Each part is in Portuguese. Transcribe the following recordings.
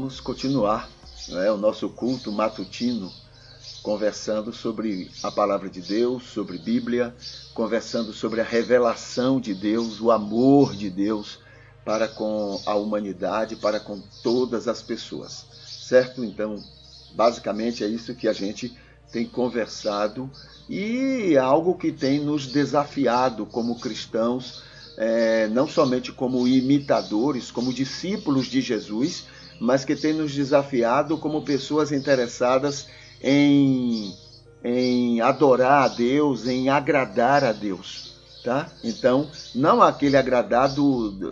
vamos continuar, né, o nosso culto matutino, conversando sobre a palavra de Deus, sobre Bíblia, conversando sobre a revelação de Deus, o amor de Deus para com a humanidade, para com todas as pessoas, certo? Então, basicamente é isso que a gente tem conversado e é algo que tem nos desafiado como cristãos, não somente como imitadores, como discípulos de Jesus, mas que tem nos desafiado como pessoas interessadas em adorar a Deus, em agradar a Deus, tá? Então, não aquele agradar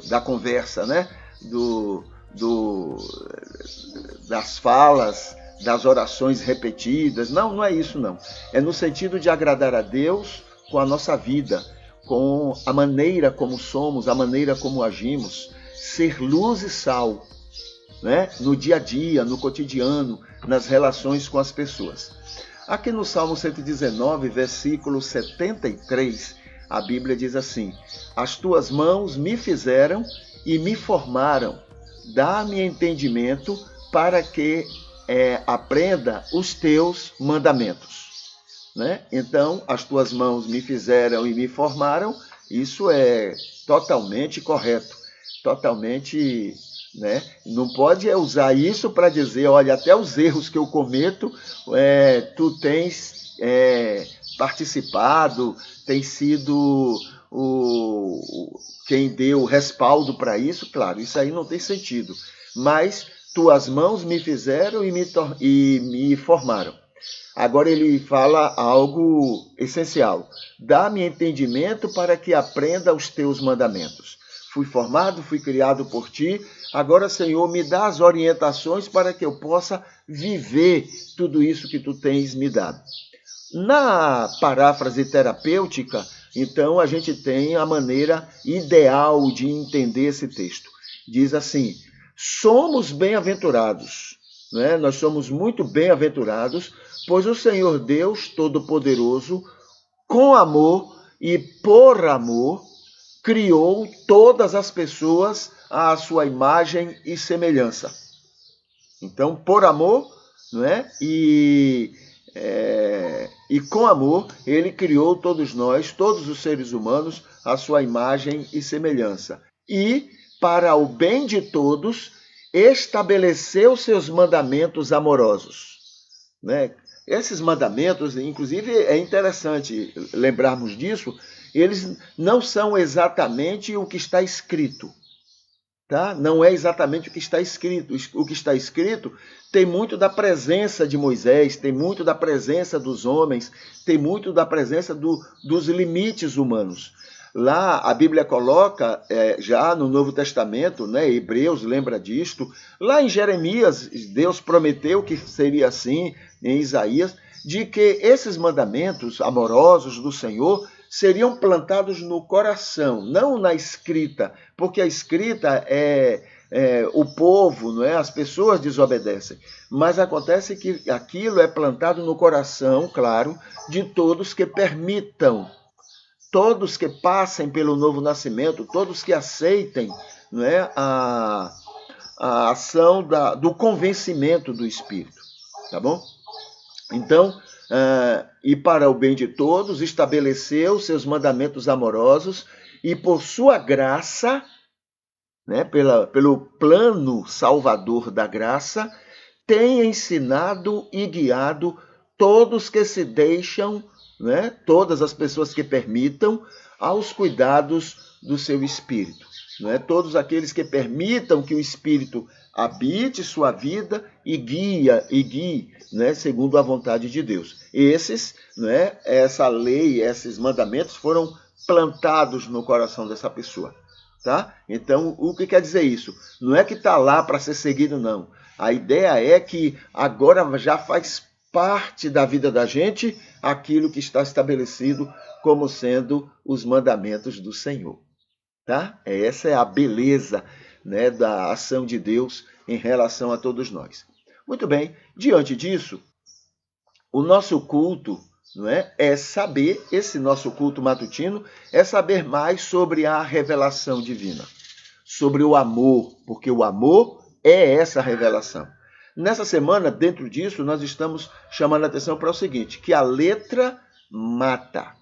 da conversa, né? Das falas, das orações repetidas. Não, não é isso não. É no sentido de agradar a Deus com a nossa vida, com a maneira como somos, a maneira como agimos, ser luz e sal, né? No dia a dia, no cotidiano, nas relações com as pessoas. Aqui no Salmo 119, versículo 73, a Bíblia diz assim: as tuas mãos me fizeram e me formaram, dá-me entendimento para que aprenda os teus mandamentos. Né? Então, as tuas mãos me fizeram e me formaram, isso é totalmente correto, totalmente, né? Não pode usar isso para dizer, olha, até os erros que eu cometo, tu tens participado, tem sido quem deu respaldo para isso. Claro, isso aí não tem sentido, mas tuas mãos me fizeram e me formaram. Agora ele fala algo essencial. Dá-me entendimento para que aprenda os teus mandamentos. Fui formado, fui criado por ti. Agora, Senhor, me dá as orientações para que eu possa viver tudo isso que tu tens me dado. Na paráfrase terapêutica, então, a gente tem a maneira ideal de entender esse texto. Diz assim: somos bem-aventurados, né? Nós somos muito bem-aventurados, pois o Senhor Deus Todo-Poderoso, com amor e por amor, criou todas as pessoas à sua imagem e semelhança. Então, por amor, não é? E com amor, ele criou todos nós, todos os seres humanos, à sua imagem e semelhança. E, para o bem de todos, estabeleceu seus mandamentos amorosos. Né? Esses mandamentos, inclusive, é interessante lembrarmos disso, eles não são exatamente o que está escrito. Tá? Não é exatamente o que está escrito. O que está escrito tem muito da presença de Moisés, tem muito da presença dos homens, tem muito da presença dos limites humanos. Lá a Bíblia coloca, já no Novo Testamento, né, Hebreus lembra disto, lá em Jeremias, Deus prometeu que seria assim, em Isaías, de que esses mandamentos amorosos do Senhor seriam plantados no coração, não na escrita, porque a escrita o povo, não é? As pessoas desobedecem. Mas acontece que aquilo é plantado no coração, claro, de todos que permitam, todos que passem pelo novo nascimento, todos que aceitem, não é? a ação do convencimento do Espírito. Tá bom? Então, e para o bem de todos, estabeleceu seus mandamentos amorosos e por sua graça, né, pelo plano salvador da graça, tem ensinado e guiado todos que se deixam, né, todas as pessoas que permitam, aos cuidados do seu Espírito. Né, todos aqueles que permitam que o Espírito habite sua vida e guie, né, segundo a vontade de Deus. Esses, né, essa lei, esses mandamentos foram plantados no coração dessa pessoa. Tá? Então, o que quer dizer isso? Não é que está lá para ser seguido, não. A ideia é que agora já faz parte da vida da gente aquilo que está estabelecido como sendo os mandamentos do Senhor. Tá? Essa é a beleza, né, da ação de Deus em relação a todos nós. Muito bem, diante disso, o nosso culto, não é saber, esse nosso culto matutino, é saber mais sobre a revelação divina, sobre o amor, porque o amor é essa revelação. Nessa semana, dentro disso, nós estamos chamando a atenção para o seguinte, que a letra mata.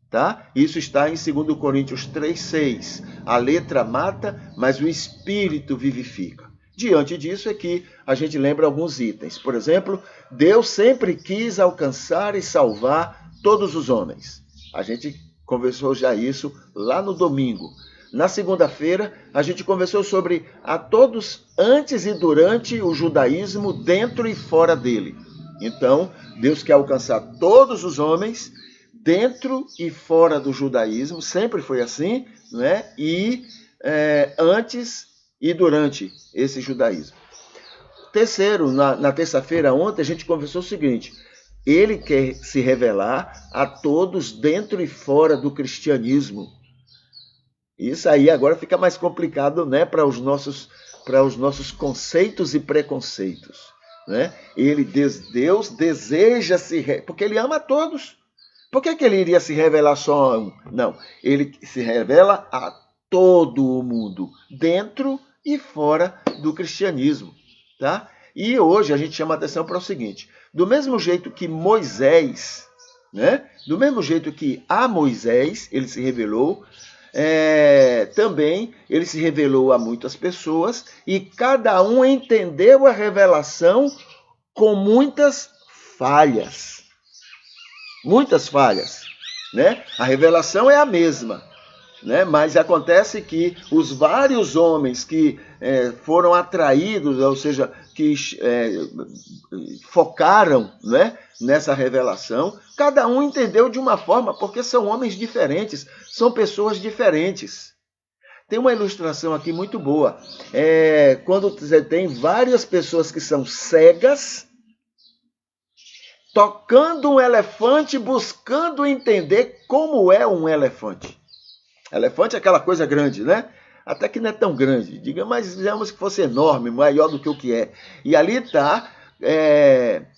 Tá? Isso está em 2 Coríntios 3,6. A letra mata, mas o espírito vivifica. Diante disso é que a gente lembra alguns itens. Por exemplo, Deus sempre quis alcançar e salvar todos os homens. A gente conversou já isso lá no domingo. Na segunda-feira, a gente conversou sobre a todos antes e durante o judaísmo, dentro e fora dele. Então, Deus quer alcançar todos os homens, dentro e fora do judaísmo, sempre foi assim, né? E antes e durante esse judaísmo. Terceiro, na terça-feira ontem, a gente conversou o seguinte, ele quer se revelar a todos dentro e fora do cristianismo. Isso aí agora fica mais complicado, né, para os nossos conceitos e preconceitos. Né? Deus deseja porque ele ama a todos. Por que ele iria se revelar só a um? Não, ele se revela a todo o mundo, dentro e fora do cristianismo. Tá? E hoje a gente chama a atenção para o seguinte, do mesmo jeito que Moisés, né? Do mesmo jeito que a Moisés ele se revelou, também ele se revelou a muitas pessoas e cada um entendeu a revelação com muitas falhas. Muitas falhas. Né? A revelação é a mesma. Né? Mas acontece que os vários homens que foram atraídos, ou seja, que focaram, né, nessa revelação, cada um entendeu de uma forma, porque são homens diferentes, são pessoas diferentes. Tem uma ilustração aqui muito boa. Quando você tem várias pessoas que são cegas, tocando um elefante, buscando entender como é um elefante. Elefante é aquela coisa grande, né? Até que não é tão grande. Digamos que fosse enorme, maior do que o que é. E ali está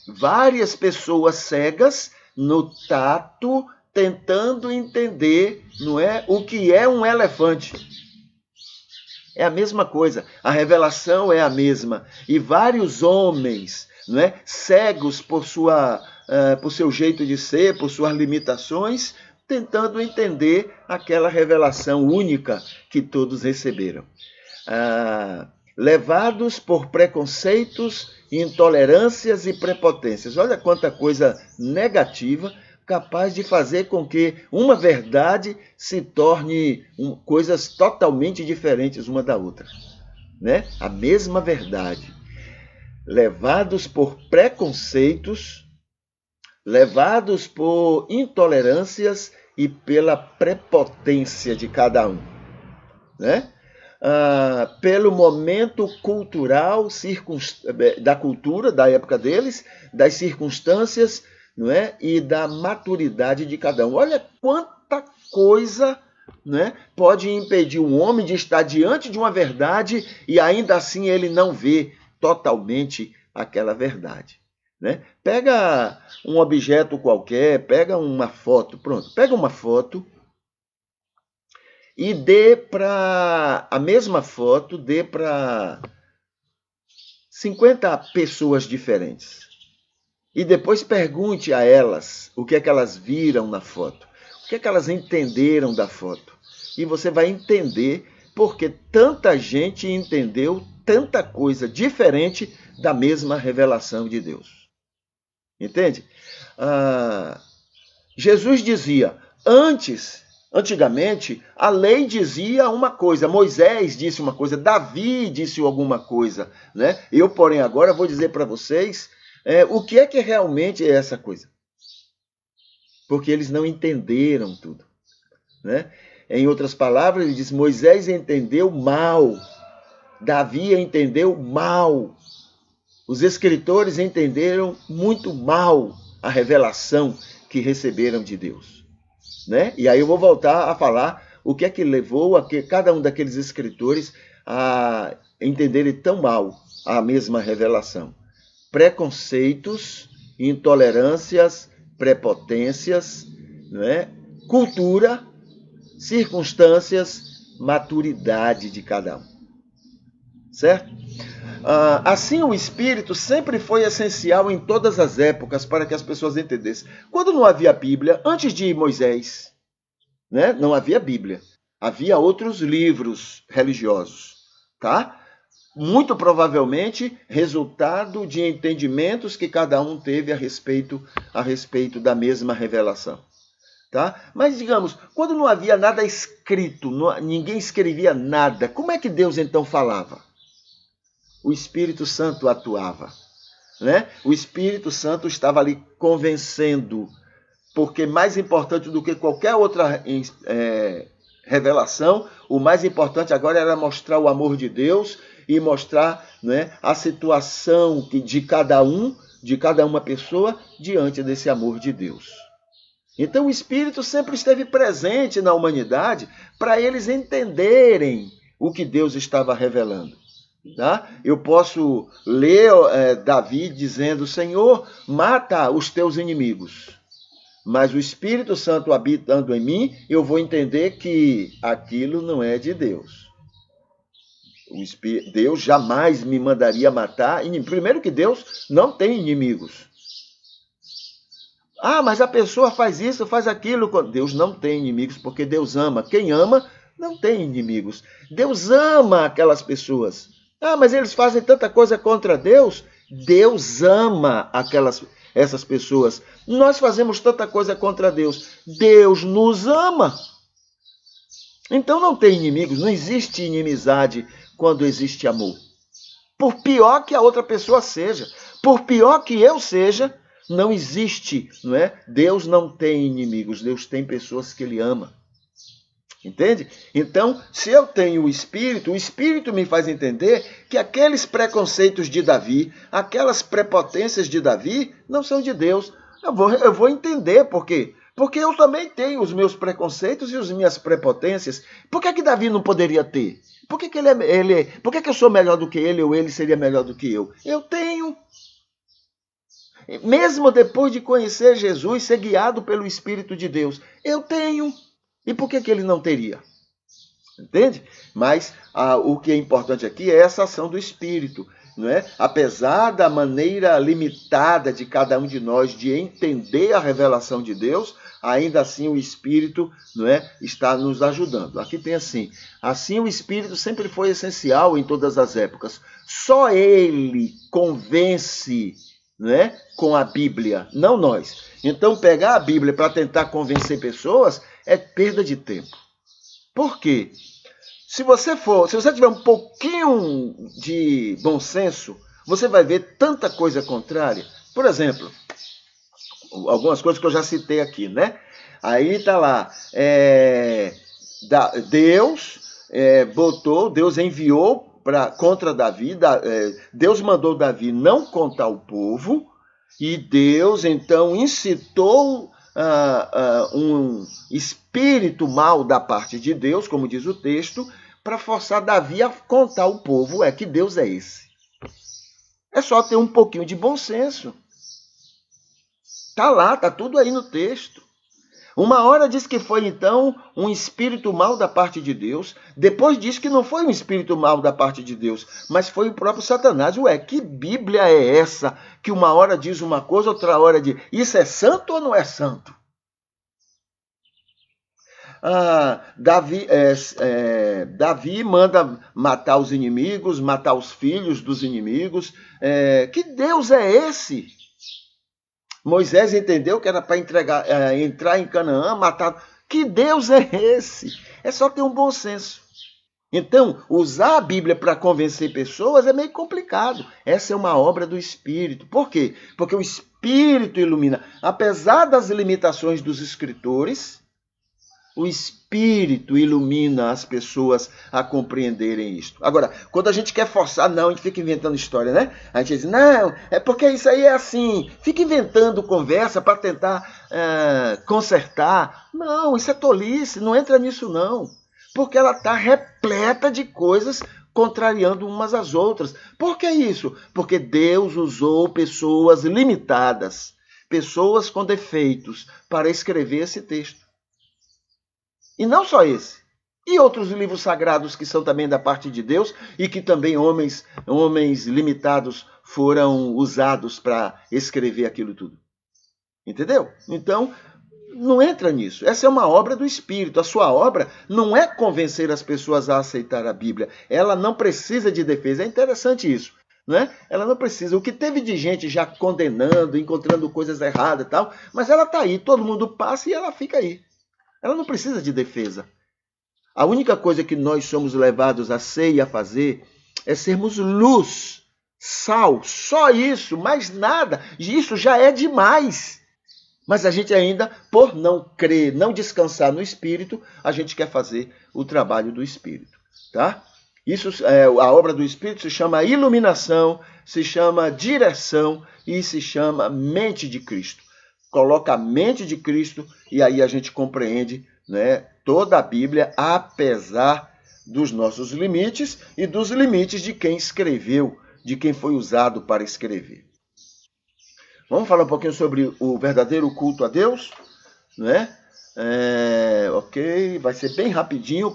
várias pessoas cegas no tato, tentando entender, não é, o que é um elefante. É a mesma coisa. A revelação é a mesma. E vários homens, não é, cegos por seu jeito de ser, por suas limitações, tentando entender aquela revelação única que todos receberam. Levados por preconceitos, intolerâncias e prepotências. Olha quanta coisa negativa capaz de fazer com que uma verdade se torne coisas totalmente diferentes uma da outra. Né? A mesma verdade. Levados por preconceitos, levados por intolerâncias e pela prepotência de cada um. Né? Pelo momento cultural da cultura, da época deles, das circunstâncias, não é? E da maturidade de cada um. Olha quanta coisa, né, pode impedir um homem de estar diante de uma verdade e ainda assim ele não vê totalmente aquela verdade. Né? Pega um objeto qualquer, pega uma foto, pronto, pega uma foto e dê para a mesma foto, dê para 50 pessoas diferentes. E depois pergunte a elas o que é que elas viram na foto, o que é que elas entenderam da foto. E você vai entender porque tanta gente entendeu tanta coisa diferente da mesma revelação de Deus. Entende? Jesus dizia, antigamente, a lei dizia uma coisa, Moisés disse uma coisa, Davi disse alguma coisa. Né? Eu, porém, agora vou dizer para vocês o que é realmente é essa coisa. Porque eles não entenderam tudo. Né? Em outras palavras, ele diz, Moisés entendeu mal, Davi entendeu mal. Os escritores entenderam muito mal a revelação que receberam de Deus. Né? E aí eu vou voltar a falar o que é que levou a que cada um daqueles escritores a entenderem tão mal a mesma revelação. Preconceitos, intolerâncias, prepotências, né? Cultura, circunstâncias, maturidade de cada um. Certo? Assim, o Espírito sempre foi essencial em todas as épocas para que as pessoas entendessem. Quando não havia Bíblia, antes de Moisés, né, não havia Bíblia. Havia outros livros religiosos, tá? Muito provavelmente resultado de entendimentos que cada um teve a respeito da mesma revelação. Tá? Mas, digamos, quando não havia nada escrito, ninguém escrevia nada, como é que Deus então falava? O Espírito Santo atuava. Né? O Espírito Santo estava ali convencendo, porque mais importante do que qualquer outra revelação, o mais importante agora era mostrar o amor de Deus e mostrar, né, a situação de cada uma pessoa diante desse amor de Deus. Então o Espírito sempre esteve presente na humanidade para eles entenderem o que Deus estava revelando. Tá? Eu posso ler Davi dizendo: Senhor, mata os teus inimigos. Mas o Espírito Santo habitando em mim, eu vou entender que aquilo não é de Deus. Deus jamais me mandaria matar. Primeiro que Deus não tem inimigos. Mas a pessoa faz isso, faz aquilo. Deus não tem inimigos, porque Deus ama. Quem ama não tem inimigos. Deus ama aquelas pessoas. Mas eles fazem tanta coisa contra Deus. Deus ama essas pessoas. Nós fazemos tanta coisa contra Deus. Deus nos ama. Então não tem inimigos, não existe inimizade quando existe amor. Por pior que a outra pessoa seja, por pior que eu seja, não existe, não é? Deus não tem inimigos, Deus tem pessoas que Ele ama. Entende? Então, se eu tenho o Espírito me faz entender que aqueles preconceitos de Davi, aquelas prepotências de Davi, não são de Deus. Eu vou entender por quê. Porque eu também tenho os meus preconceitos e as minhas prepotências. Por que Davi não poderia ter? Por que por que eu sou melhor do que ele ou ele seria melhor do que eu? Eu tenho. Mesmo depois de conhecer Jesus, ser guiado pelo Espírito de Deus, eu tenho. E por que ele não teria? Entende? Mas o que é importante aqui é essa ação do Espírito. Não é? Apesar da maneira limitada de cada um de nós de entender a revelação de Deus, ainda assim o Espírito, não é, está nos ajudando. Aqui tem assim o Espírito sempre foi essencial em todas as épocas. Só Ele convence, não é, com a Bíblia, não nós. Então pegar a Bíblia para tentar convencer pessoas é perda de tempo. Por quê? Se você tiver um pouquinho de bom senso, você vai ver tanta coisa contrária. Por exemplo, algumas coisas que eu já citei aqui, né? Aí está lá, Deus enviou contra Davi, Deus mandou Davi não contar o povo, e Deus então incitou um espírito mau da parte de Deus, como diz o texto, para forçar Davi a contar o povo. Que Deus é esse? É só ter um pouquinho de bom senso. Está lá, está tudo aí no texto. Uma hora diz que foi, então, um espírito mau da parte de Deus. Depois diz que não foi um espírito mau da parte de Deus, mas foi o próprio Satanás. Que Bíblia é essa que uma hora diz uma coisa, outra hora diz... Isso é santo ou não é santo? Davi manda matar os inimigos, matar os filhos dos inimigos. Que Deus é esse? Moisés entendeu que era para entrar em Canaã, matar. Que Deus é esse? É só ter um bom senso. Então, usar a Bíblia para convencer pessoas é meio complicado. Essa é uma obra do Espírito. Por quê? Porque o Espírito ilumina. Apesar das limitações dos escritores, o Espírito ilumina as pessoas a compreenderem isto. Agora, quando a gente quer forçar, não, a gente fica inventando história, né? A gente diz, não, é porque isso aí é assim. Fica inventando conversa para tentar consertar. Não, isso é tolice, não entra nisso não. Porque ela está repleta de coisas contrariando umas às outras. Por que isso? Porque Deus usou pessoas limitadas, pessoas com defeitos, para escrever esse texto. E não só esse. E outros livros sagrados que são também da parte de Deus e que também homens limitados foram usados para escrever aquilo tudo. Entendeu? Então, não entra nisso. Essa é uma obra do Espírito. A sua obra não é convencer as pessoas a aceitar a Bíblia. Ela não precisa de defesa. É interessante isso. Né? Ela não precisa. O que teve de gente já condenando, encontrando coisas erradas e tal, mas ela está aí. Todo mundo passa e ela fica aí. Ela não precisa de defesa. A única coisa que nós somos levados a ser e a fazer é sermos luz, sal, só isso, mais nada. Isso já é demais. Mas a gente ainda, por não crer, não descansar no Espírito, a gente quer fazer o trabalho do Espírito, tá? Isso, a obra do Espírito se chama iluminação, se chama direção e se chama mente de Cristo. Coloca a mente de Cristo e aí a gente compreende, né, toda a Bíblia, apesar dos nossos limites e dos limites de quem escreveu, de quem foi usado para escrever. Vamos falar um pouquinho sobre o verdadeiro culto a Deus, né? Ok, vai ser bem rapidinho,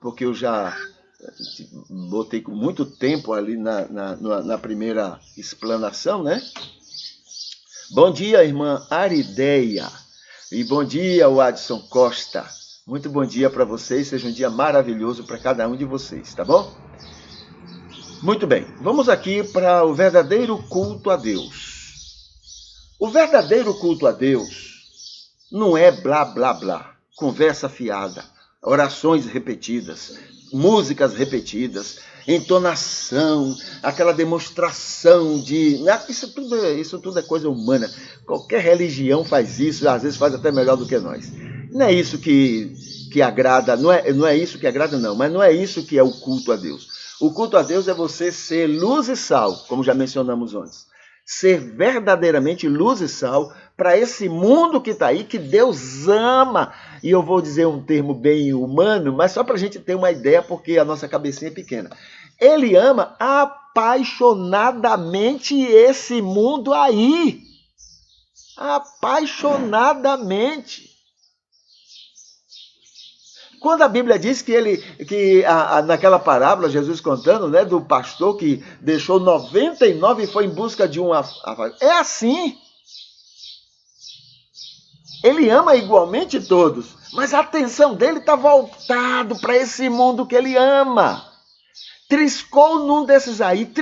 porque eu já botei com muito tempo ali na primeira explanação, né? Bom dia, irmã Arideia. E bom dia, o Adson Costa. Muito bom dia para vocês, seja um dia maravilhoso para cada um de vocês, tá bom? Muito bem, vamos aqui para o verdadeiro culto a Deus. O verdadeiro culto a Deus não é blá, blá, blá, conversa fiada, orações repetidas, músicas repetidas, entonação, aquela demonstração de... Isso tudo é coisa humana. Qualquer religião faz isso, às vezes faz até melhor do que nós. Não é isso que agrada, não é isso que agrada não, mas não é isso que é o culto a Deus. O culto a Deus é você ser luz e sal, como já mencionamos antes. Ser verdadeiramente luz e sal para esse mundo que está aí, que Deus ama. E eu vou dizer um termo bem humano, mas só para a gente ter uma ideia, porque a nossa cabecinha é pequena. Ele ama apaixonadamente esse mundo aí. Apaixonadamente. Quando a Bíblia diz que naquela parábola, Jesus contando, né, do pastor que deixou 99 e foi em busca de uma... É assim. Ele ama igualmente todos, mas a atenção dele está voltado para esse mundo que ele ama. Triscou num desses aí,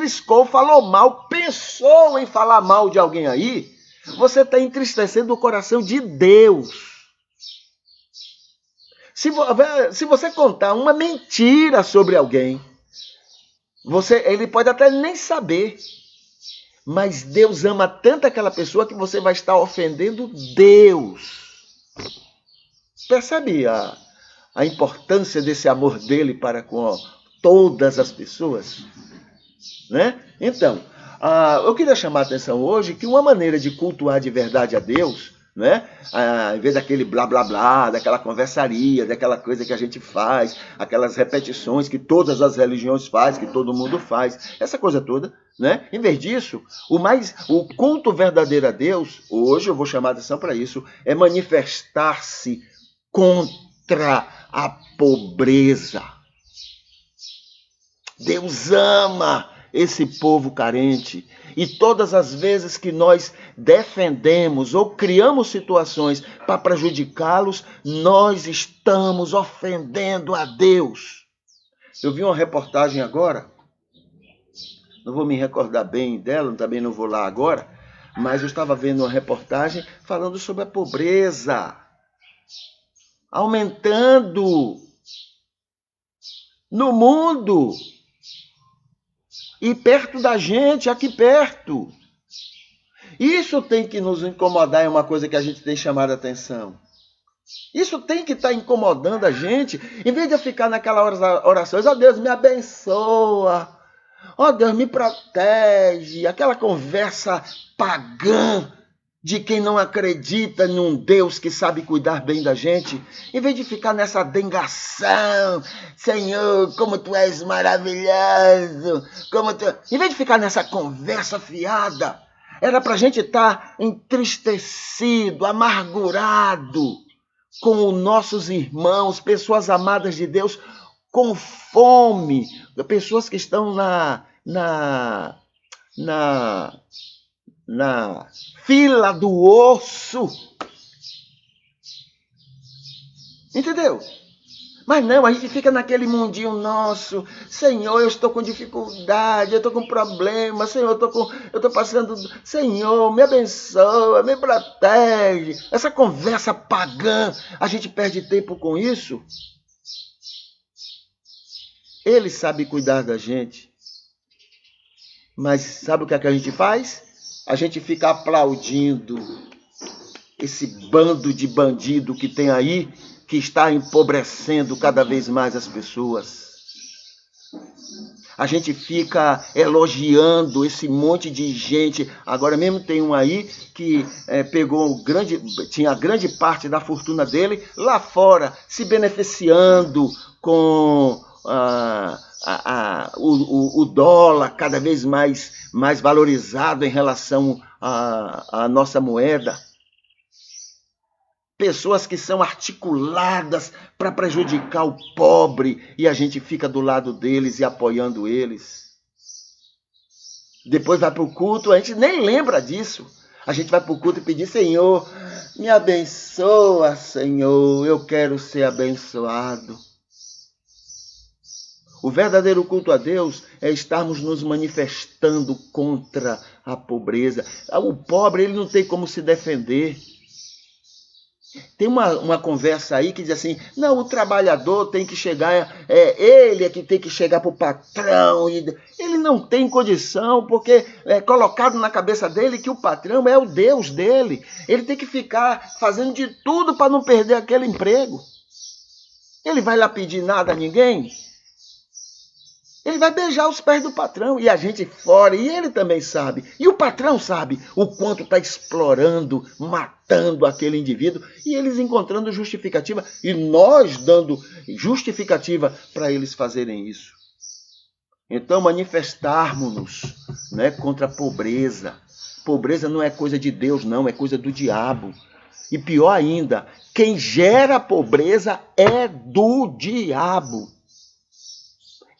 falou mal, pensou em falar mal de alguém aí, você está entristecendo o coração de Deus. Se você contar uma mentira sobre alguém, ele pode até nem saber, mas Deus ama tanto aquela pessoa que você vai estar ofendendo Deus. Percebe a importância desse amor dele para com todas as pessoas? Né? Então, eu queria chamar a atenção hoje que uma maneira de cultuar de verdade a Deus, né? Em vez daquele blá blá blá, daquela conversaria, daquela coisa que a gente faz, aquelas repetições que todas as religiões fazem, que todo mundo faz, essa coisa toda, né? Em vez disso, o culto verdadeiro a Deus, hoje eu vou chamar a atenção para isso, é manifestar-se contra a pobreza. Deus ama esse povo carente. E todas as vezes que nós defendemos ou criamos situações para prejudicá-los, nós estamos ofendendo a Deus. Eu vi uma reportagem agora, não vou me recordar bem dela, também não vou lá agora, mas eu estava vendo uma reportagem falando sobre a pobreza aumentando no mundo. E perto da gente, aqui perto. Isso tem que nos incomodar, é uma coisa que a gente tem chamado a atenção. Isso tem que estar incomodando a gente, em vez de eu ficar naquela oração, ó Deus, me abençoa, ó Deus, me protege, aquela conversa pagã de quem não acredita em um Deus que sabe cuidar bem da gente, em vez de ficar nessa dengação, Senhor, como Tu és maravilhoso, em vez de ficar nessa conversa fiada, era para a gente estar entristecido, amargurado com os nossos irmãos, pessoas amadas de Deus, com fome, pessoas que estão na fila do osso. Entendeu? Mas não, a gente fica naquele mundinho nosso. Senhor, eu estou com dificuldade, eu estou com problema. Senhor, eu estou passando. Senhor, me abençoa, me protege. Essa conversa pagã, a gente perde tempo com isso. Ele sabe cuidar da gente. Mas sabe o que é que a gente faz? A gente fica aplaudindo esse bando de bandido que tem aí, que está empobrecendo cada vez mais as pessoas. A gente fica elogiando esse monte de gente. Agora mesmo tem um aí que tinha grande parte da fortuna dele lá fora, se beneficiando com o dólar cada vez mais valorizado em relação à nossa moeda. Pessoas que são articuladas para prejudicar o pobre e a gente fica do lado deles e apoiando eles. Depois vai para o culto, a gente nem lembra disso. A gente vai para o culto e pedir, Senhor, me abençoa, Senhor, eu quero ser abençoado. O verdadeiro culto a Deus é estarmos nos manifestando contra a pobreza. O pobre, ele não tem como se defender. Tem uma conversa aí que diz assim, não, o trabalhador tem que chegar, ele é que tem que chegar para o patrão. Ele não tem condição, porque é colocado na cabeça dele que o patrão é o Deus dele. Ele tem que ficar fazendo de tudo para não perder aquele emprego. Ele vai lá pedir nada a ninguém. Ele vai beijar os pés do patrão e a gente fora, e ele também sabe. E o patrão sabe o quanto está explorando, matando aquele indivíduo, e eles encontrando justificativa, e nós dando justificativa para eles fazerem isso. Então, manifestarmos-nos, né, contra a pobreza. Pobreza não é coisa de Deus, não, é coisa do diabo. E pior ainda, quem gera pobreza é do diabo.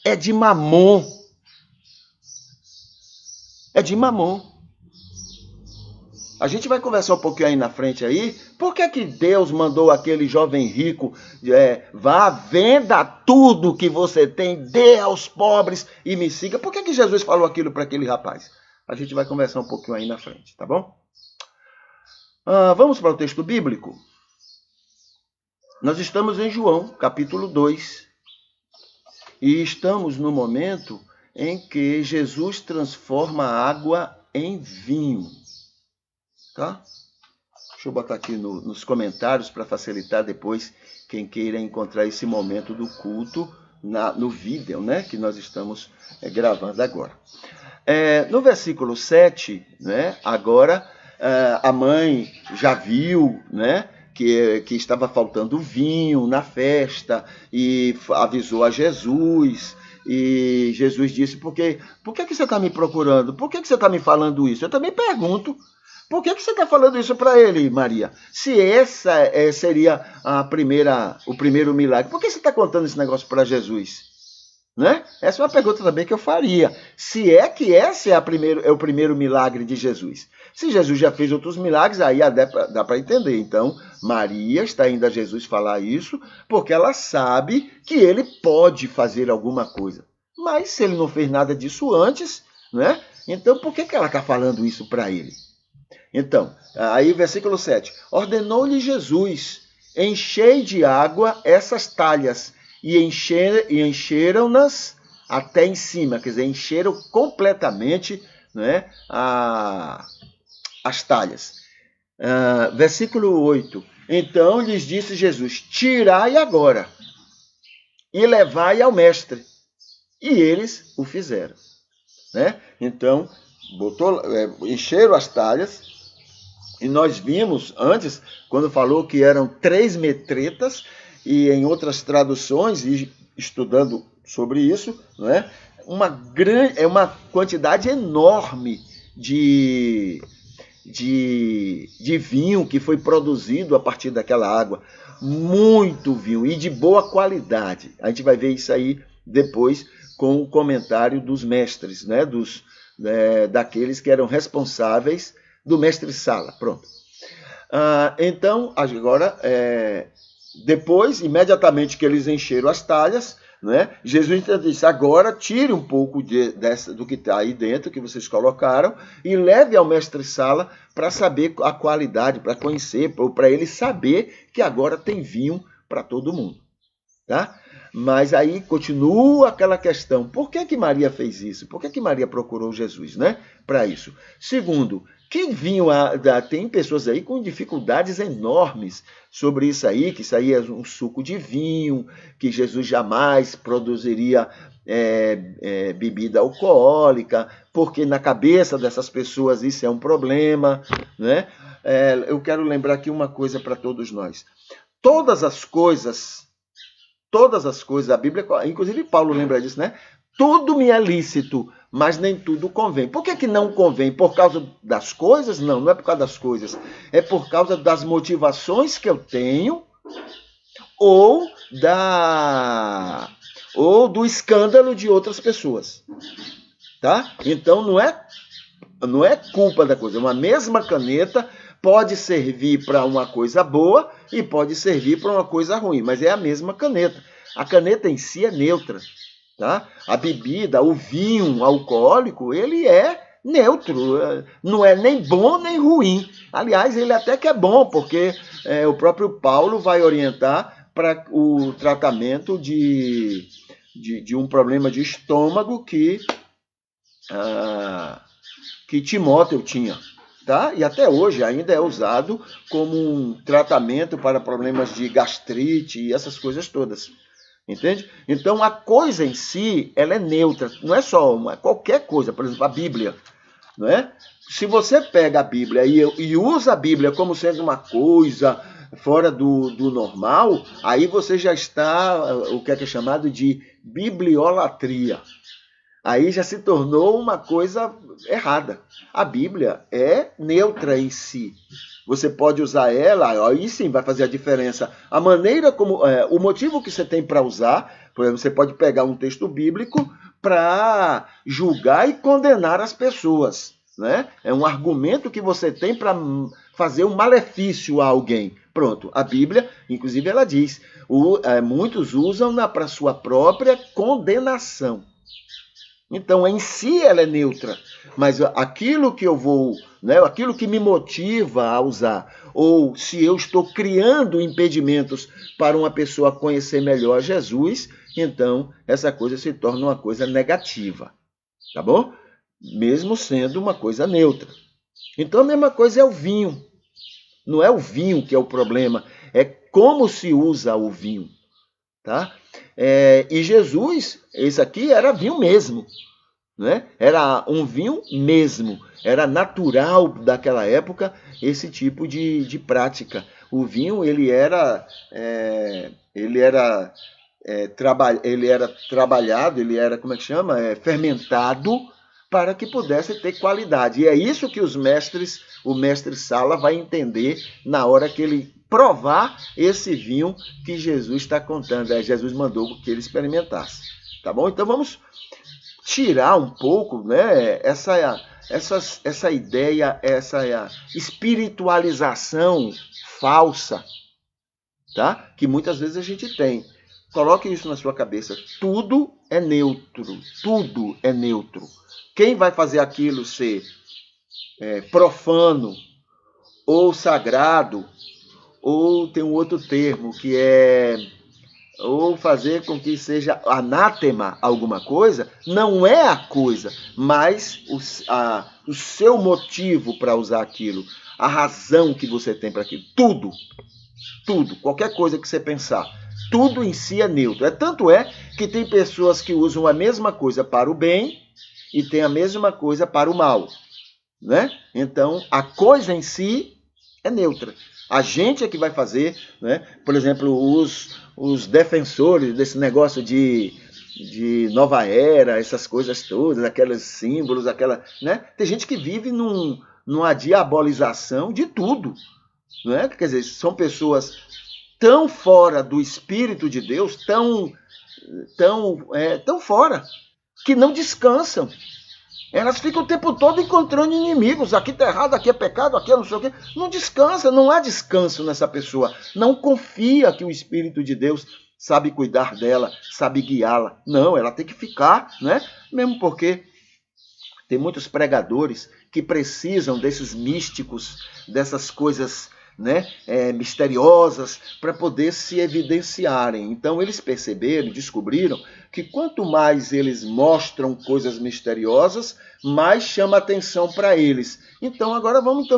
É de Mamon. É de Mamon. A gente vai conversar um pouquinho aí na frente aí. Por que Deus mandou aquele jovem rico, vá, venda tudo que você tem, dê aos pobres e me siga? Por que Jesus falou aquilo para aquele rapaz? A gente vai conversar um pouquinho aí na frente, tá bom? Vamos para o texto bíblico? Nós estamos em João, capítulo 2. E estamos no momento em que Jesus transforma a água em vinho. Tá? Deixa eu botar aqui nos comentários para facilitar depois quem queira encontrar esse momento do culto no vídeo, né, que nós estamos gravando agora. No versículo 7, né, agora a mãe já viu, né, que estava faltando vinho na festa e avisou a Jesus. E Jesus disse, por que você está me procurando? Por que você está me falando isso? Eu também pergunto, por que você está falando isso para ele, Maria? Se essa seria o primeiro milagre, por que você está contando esse negócio para Jesus? Né? Essa é uma pergunta também que eu faria. Se é que esse é o primeiro milagre de Jesus. Se Jesus já fez outros milagres, aí dá para entender. Então, Maria está indo a Jesus falar isso porque ela sabe que ele pode fazer alguma coisa. Mas se ele não fez nada disso antes, né? Então por que ela está falando isso para ele? Então, aí versículo 7. Ordenou-lhe Jesus, enchei de água essas talhas, e encheram-nas até em cima, quer dizer, encheram completamente, né, as talhas. Versículo 8. Então lhes disse Jesus, tirai agora e levai ao mestre. E eles o fizeram. Né? Então, encheram as talhas, e nós vimos antes, quando falou que eram 3 metretas, e em outras traduções, e estudando sobre isso, né, uma quantidade enorme de de vinho que foi produzido a partir daquela água. Muito vinho e de boa qualidade. A gente vai ver isso aí depois com o comentário dos mestres, né? Daqueles que eram responsáveis do mestre Sala. Pronto. Então, agora, depois, imediatamente que eles encheram as talhas, né, Jesus disse, agora tire um pouco do que está aí dentro, que vocês colocaram, e leve ao mestre Sala para saber a qualidade, para conhecer, para ele saber que agora tem vinho para todo mundo. Tá? Mas aí continua aquela questão, por que Maria fez isso? Por que Maria procurou Jesus, né, para isso? Segundo, que vinho tem pessoas aí com dificuldades enormes sobre isso aí, que isso aí é um suco de vinho, que Jesus jamais produziria bebida alcoólica, porque na cabeça dessas pessoas isso é um problema, né? Eu quero lembrar aqui uma coisa para todos nós. Todas as coisas da Bíblia, inclusive Paulo lembra disso, né? Tudo me é lícito, mas nem tudo convém. Por que não convém? Por causa das coisas? Não, não é por causa das coisas. É por causa das motivações que eu tenho ou do escândalo de outras pessoas. Tá? Então não é culpa da coisa. Uma mesma caneta pode servir para uma coisa boa e pode servir para uma coisa ruim, mas é a mesma caneta. A caneta em si é neutra. Tá? A bebida, o vinho alcoólico, ele é neutro, não é nem bom nem ruim. Aliás, ele até que é bom, porque o próprio Paulo vai orientar para o tratamento de um problema de estômago que Timóteo tinha. Tá? E até hoje ainda é usado como um tratamento para problemas de gastrite e essas coisas todas. Entende? Então, a coisa em si, ela é neutra. Não é só qualquer coisa. Por exemplo, a Bíblia. Não é? Se você pega a Bíblia e usa a Bíblia como sendo uma coisa fora do normal, aí você já está, o que é chamado de bibliolatria. Aí já se tornou uma coisa errada. A Bíblia é neutra em si. Você pode usar ela, aí sim vai fazer a diferença. A maneira como, o motivo que você tem para usar, por exemplo, você pode pegar um texto bíblico para julgar e condenar as pessoas. Né? É um argumento que você tem para fazer um malefício a alguém. Pronto, a Bíblia, inclusive, ela diz, muitos usam-na para sua própria condenação. Então, em si ela é neutra, mas aquilo que eu vou, né, aquilo que me motiva a usar, ou se eu estou criando impedimentos para uma pessoa conhecer melhor Jesus, então essa coisa se torna uma coisa negativa, tá bom? Mesmo sendo uma coisa neutra. Então a mesma coisa é o vinho. Não é o vinho que é o problema, é como se usa o vinho, tá? E Jesus, esse aqui era vinho mesmo, né? Era um vinho mesmo, era natural daquela época esse tipo de prática. O vinho ele era trabalhado, ele era, como é que chama? Fermentado para que pudesse ter qualidade. E é isso que o mestre Sala vai entender na hora que ele provar esse vinho que Jesus está contando. Jesus mandou que ele experimentasse. Tá bom? Então vamos tirar um pouco, né, essa ideia, essa espiritualização falsa, tá? Que muitas vezes a gente tem. Coloque isso na sua cabeça. Tudo é neutro. Tudo é neutro. Quem vai fazer aquilo ser profano ou sagrado, ou tem um outro termo que ou fazer com que seja anátema alguma coisa, não é a coisa, mas o seu motivo para usar aquilo, a razão que você tem para aquilo, tudo, qualquer coisa que você pensar, tudo em si é neutro. Tanto é que tem pessoas que usam a mesma coisa para o bem e tem a mesma coisa para o mal, né? Então, a coisa em si é neutra. A gente é que vai fazer, né? Por exemplo, os defensores desse negócio de nova era, essas coisas todas, aqueles símbolos, né? Tem gente que vive numa diabolização de tudo. Não é? Quer dizer, são pessoas tão fora do Espírito de Deus, tão fora, que não descansam. Elas ficam o tempo todo encontrando inimigos. Aqui está errado, aqui é pecado, aqui é não sei o quê. Não descansa, não há descanso nessa pessoa. Não confia que o Espírito de Deus sabe cuidar dela, sabe guiá-la. Não, ela tem que ficar, né? Mesmo porque tem muitos pregadores que precisam desses místicos, dessas coisas, né, misteriosas, para poder se evidenciarem. Então eles perceberam, descobriram que quanto mais eles mostram coisas misteriosas, mais chama atenção para eles. Então agora vamos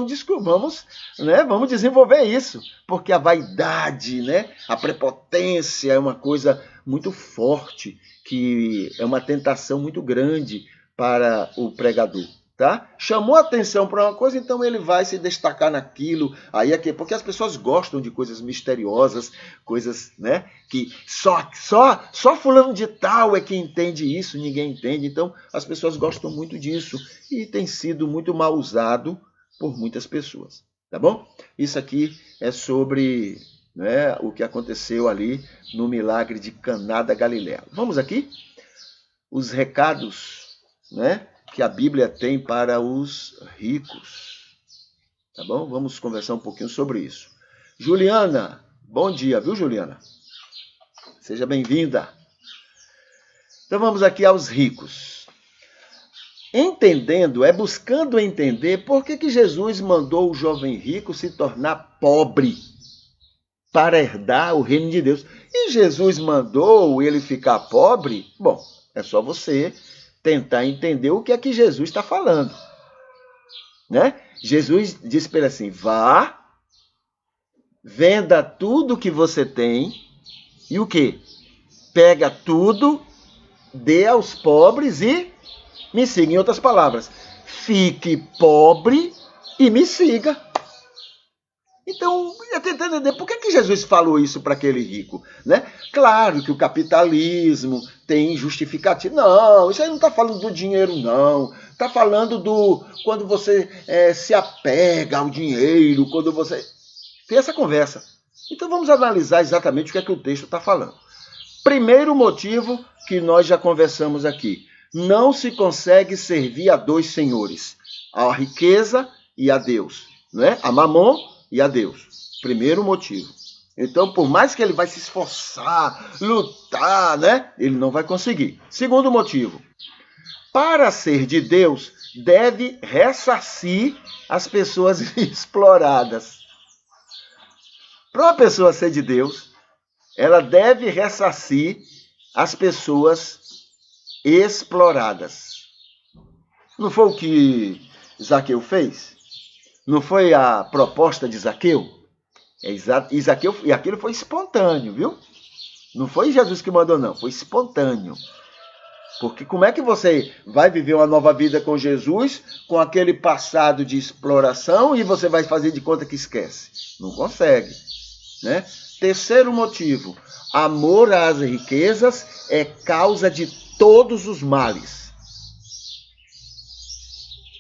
desenvolver isso, porque a vaidade, né, a prepotência é uma coisa muito forte, que é uma tentação muito grande para o pregador. Tá? Chamou a atenção para uma coisa, então ele vai se destacar naquilo. Aí aqui, porque as pessoas gostam de coisas misteriosas, coisas, né, que só fulano de tal é que entende isso, ninguém entende. Então as pessoas gostam muito disso e tem sido muito mal usado por muitas pessoas, tá bom? Isso aqui é sobre, né, o que aconteceu ali no milagre de Caná da Galileia. Vamos aqui? Os recados, né, que a Bíblia tem para os ricos. Tá bom? Vamos conversar um pouquinho sobre isso. Juliana, bom dia, viu, Juliana? Seja bem-vinda. Então vamos aqui aos ricos. Entendendo, buscando entender por que Jesus mandou o jovem rico se tornar pobre para herdar o reino de Deus. E Jesus mandou ele ficar pobre? Bom, é só você tentar entender o que é que Jesus está falando. Né? Jesus disse para ele assim, vá, venda tudo que você tem e o quê? Pega tudo, dê aos pobres e me siga. Em outras palavras, fique pobre e me siga. Então, eu tentando entender por que Jesus falou isso para aquele rico, né? Claro que o capitalismo tem justificativo. Não, isso aí não está falando do dinheiro, não. Está falando do quando você se apega ao dinheiro, quando você... Tem essa conversa. Então vamos analisar exatamente o que é que o texto está falando. Primeiro motivo que nós já conversamos aqui. Não se consegue servir a dois senhores, a riqueza e a Deus, né? A Mamon e a Deus. Primeiro motivo. Então, por mais que ele vai se esforçar, lutar, né? Ele não vai conseguir. Segundo motivo. Para ser de Deus, deve ressarcir as pessoas exploradas. Para uma pessoa ser de Deus, ela deve ressarcir as pessoas exploradas. Não foi o que Zaqueu fez? Não foi a proposta de Zaqueu? E aquilo foi espontâneo, viu? Não foi Jesus que mandou, não. Foi espontâneo. Porque como é que você vai viver uma nova vida com Jesus, com aquele passado de exploração, e você vai fazer de conta que esquece? Não consegue. Né? Terceiro motivo. Amor às riquezas é causa de todos os males.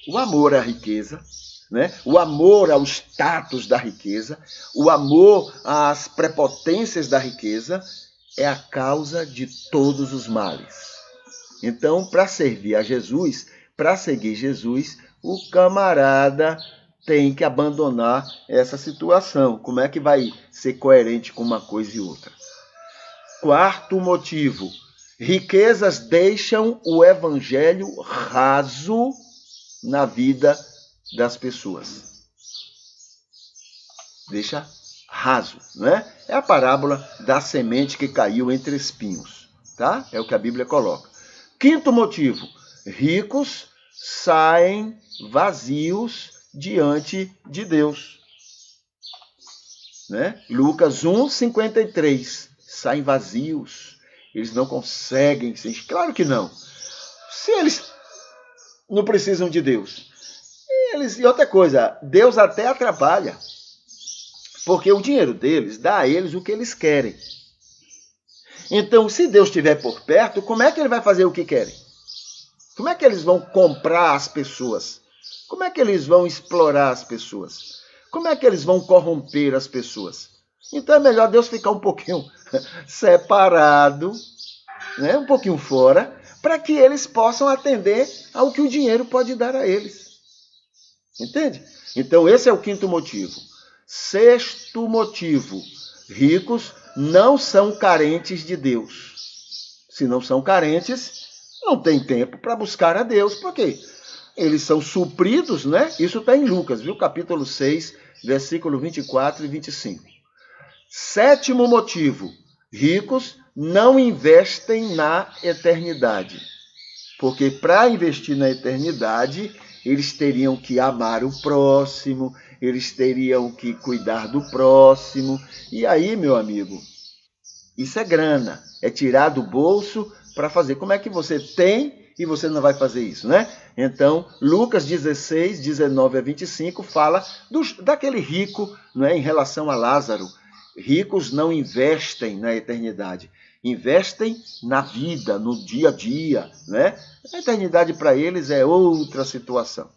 O amor à riqueza, né? O amor ao status da riqueza, o amor às prepotências da riqueza é a causa de todos os males. Então, para servir a Jesus, para seguir Jesus, o camarada tem que abandonar essa situação. Como é que vai ser coerente com uma coisa e outra? Quarto motivo. Riquezas deixam o evangelho raso na vida das pessoas. Deixa raso, né? É a parábola da semente que caiu entre espinhos, tá? É o que a Bíblia coloca. Quinto motivo. Ricos saem vazios diante de Deus. Né? Lucas 1:53. Saem vazios. Eles não conseguem. Claro que não. Se eles não precisam de Deus. E outra coisa, Deus até atrapalha. Porque o dinheiro deles dá a eles o que eles querem. Então, se Deus estiver por perto, como é que ele vai fazer o que querem? Como é que eles vão comprar as pessoas? Como é que eles vão explorar as pessoas? Como é que eles vão corromper as pessoas? Então é melhor Deus ficar um pouquinho separado, né, um pouquinho fora, para que eles possam atender ao que o dinheiro pode dar a eles. Entende? Então esse é o quinto motivo. Sexto motivo. Ricos não são carentes de Deus. Se não são carentes, não tem tempo para buscar a Deus. Por quê? Eles são supridos, né? Isso está em Lucas, viu? Capítulo 6, versículo 24 e 25. Sétimo motivo. Ricos não investem na eternidade. Porque para investir na eternidade, eles teriam que amar o próximo, eles teriam que cuidar do próximo. E aí, meu amigo, isso é grana, é tirar do bolso para fazer. Como é que você tem e você não vai fazer isso, né? Então, Lucas 16, 19 a 25 fala daquele rico, né, em relação a Lázaro. Ricos não investem na eternidade, investem na vida, no dia a dia, né? A eternidade para eles é outra situação.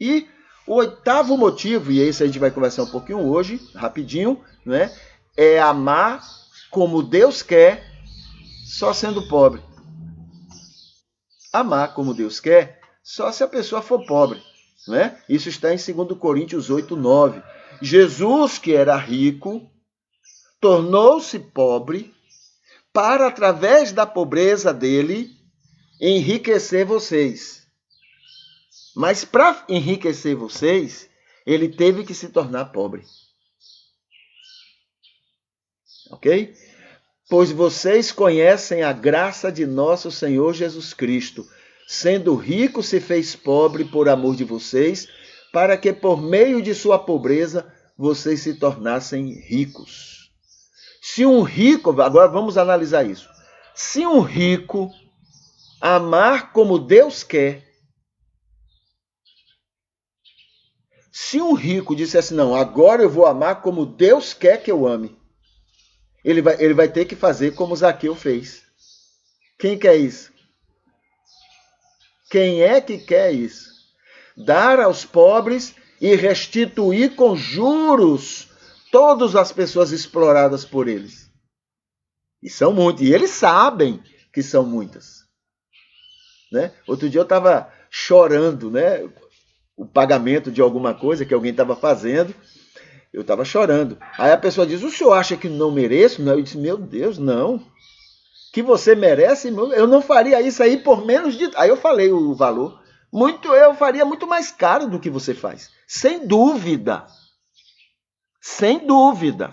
E o oitavo motivo, e esse a gente vai conversar um pouquinho hoje, rapidinho, né? É amar como Deus quer, só sendo pobre. Amar como Deus quer, só se a pessoa for pobre, né? Isso está em 2 Coríntios 8, 9. Jesus, que era rico, tornou-se pobre para, através da pobreza dele, enriquecer vocês. Mas para enriquecer vocês, ele teve que se tornar pobre. Ok? Pois vocês conhecem a graça de nosso Senhor Jesus Cristo. Sendo rico, se fez pobre por amor de vocês, para que por meio de sua pobreza vocês se tornassem ricos. Se um rico, agora vamos analisar isso. Se um rico amar como Deus quer, se um rico dissesse, não, agora eu vou amar como Deus quer que eu ame, ele vai ter que fazer como Zaqueu fez. Quem quer isso? Quem é que quer isso? Dar aos pobres e restituir com juros todas as pessoas exploradas por eles. E são muitas. E eles sabem que são muitas. Né? Outro dia eu estava chorando, né? O pagamento de alguma coisa que alguém estava fazendo. Eu estava chorando. Aí a pessoa diz, o senhor acha que não mereço? Não. Eu disse, meu Deus, não. Que você merece, eu não faria isso aí por menos de... Aí eu falei o valor. Eu faria muito mais caro do que você faz. Sem dúvida. Sem dúvida.